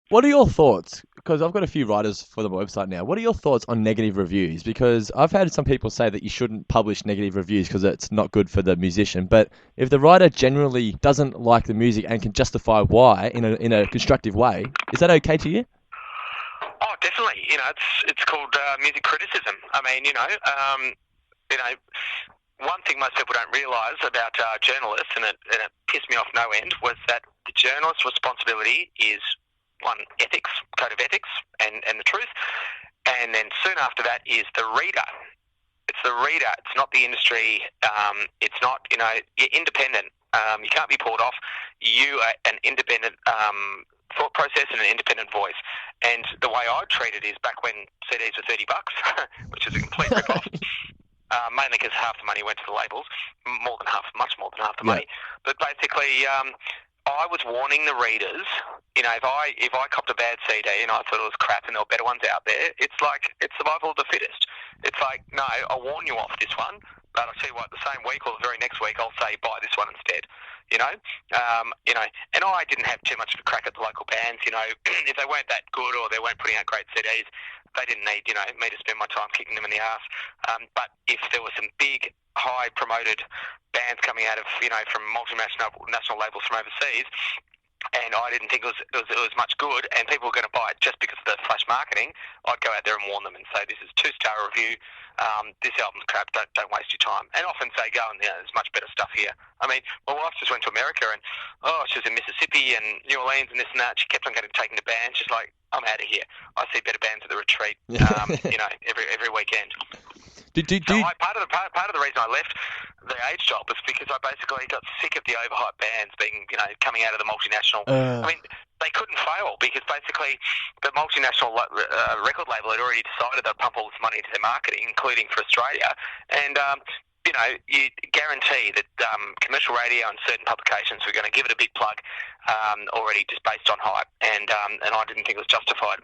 What are your thoughts? Because I've got a few writers for the website now. What are your thoughts on negative reviews? Because I've had some people say that you shouldn't publish negative reviews because it's not good for the musician. But if the writer generally doesn't like the music and can justify why in a constructive way, is that okay to you? Oh, definitely. It's called music criticism. I mean, you know, one thing most people don't realise about journalists, and it pissed me off no end, was that the journalist's responsibility is one, ethics, code of ethics, and the truth, and then soon after that is the reader. It's the reader. It's not the industry. It's not, you're independent. You can't be pulled off. You are an independent thought process and an independent voice. And the way I treat it is back when CDs were $30, which is a complete rip-off, mainly because half the money went to the labels, more than half, much more than half the Yeah. money. But basically, I was warning the readers. If I copped a bad CD and I thought it was crap and there were better ones out there, it's like it's survival of the fittest. It's like, no, I'll warn you off this one, but I'll tell you what, the same week or the very next week, I'll say buy this one instead. And I didn't have too much of a crack at the local bands. If they weren't that good or they weren't putting out great CDs, they didn't need, me to spend my time kicking them in the ass. But if there were some big, high promoted bands coming out of, from multinational labels from overseas, and I didn't think it was much good, and people were going to buy it just because of the flash marketing, I'd go out there and warn them and say, this is 2-star review, this album's crap, don't waste your time. And often say, go and, there's much better stuff here. I mean, my wife just went to America, and, she was in Mississippi and New Orleans and this and that. She kept on getting taken to bands. She's like, I'm out of here. I see better bands at the retreat, every weekend. Do, do, So do, part of the reason I left the age job was because I basically got sick of the overhyped bands being, coming out of the multinational. uh, I mean, they couldn't fail because basically the multinational record label had already decided they'd pump all this money into their marketing, including for Australia, and you guarantee that commercial radio and certain publications were going to give it a big plug already just based on hype, and I didn't think it was justified.